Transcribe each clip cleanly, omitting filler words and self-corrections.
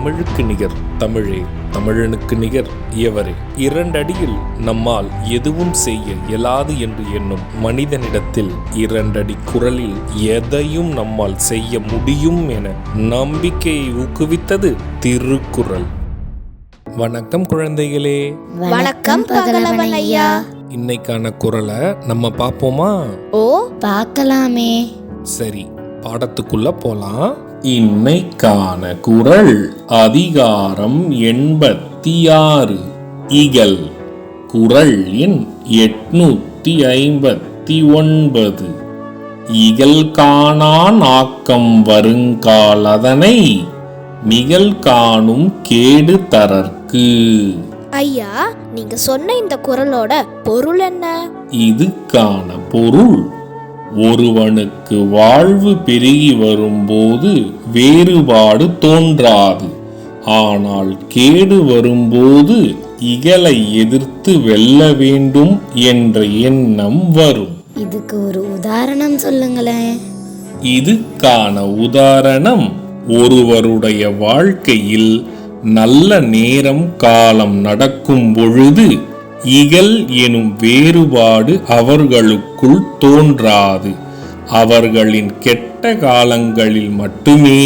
தமிழுக்கு நிகர் தமிழே, தமிழனுக்கு நிகர் எவரே. 2 அடியில் நம்மால் எதுவும் செய்ய இயலாது என்று எண்ணும் மனிதனிடத்தில் 2 அடி குரலில் எதையும் நம்மால் செய்ய முடியும் என நம்பிக்கையை ஊக்குவித்தது திருக்குறள். வணக்கம் குழந்தைகளே. வணக்கம் பகலவன் ஐயா. இன்னைக்கான குறளை நம்ம பார்ப்போமா? ஓ, பார்க்கலாமே. சரி, பாடத்துக்குள்ள போலாம். இன்னைக்கான குறள் அதிகாரம் 86 இகல். குறள் எண் 859. இகல் காணான் ஆக்கம் வருங்காலதனை மிகல் காணும் கேடு தரற்கு. ஐயா, நீங்க சொன்ன இந்த குறளோட பொருள் என்ன? இதுக்கான பொருள், ஒருவனுக்கு வாழ்வு பெருகி வரும்போது வேறுபாடு தோன்றாது, ஆனால் கேடு வரும்போது இகலை எதிர்த்து வெல்ல வேண்டும் என்ற எண்ணம் வரும். இதுக்கு ஒரு உதாரணம் சொல்லுங்களேன். இதுக்கான உதாரணம், ஒருவருடைய வாழ்க்கையில் நல்ல நேரம் காலம் நடக்கும் பொழுது இகல் எனும் வேறுபாடு அவர்களுக்குள் தோன்றாது. அவர்களின் கெட்ட காலங்களில் மட்டுமே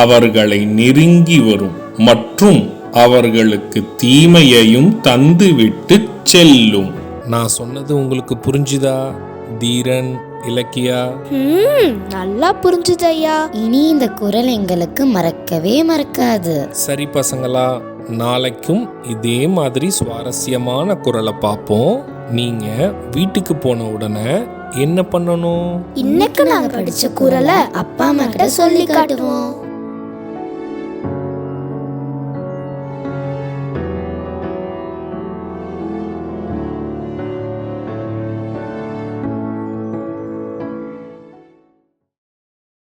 அவர்களை நெருங்கி வரும் மற்றும் அவர்களுக்கு தீமையையும் தந்துவிட்டு செல்லும். நான் சொன்னது உங்களுக்கு புரிஞ்சுதா தீரன், இலக்கியா? நல்லா புரிஞ்சுது ஐயா. இனி இந்த குறள் எங்களுக்கு மறக்கவே மறக்காது. சரி பசங்களா, நாளைக்கும் இதே மாதிரி சுவாரஸ்யமான குறளை பார்ப்போம். நீங்க வீட்டுக்கு போன உடனே என்ன பண்ணணும்? இன்னைக்கு நாங்க படிச்ச குறளை அப்பா அம்மா கிட்ட சொல்லி காட்டுவோம்.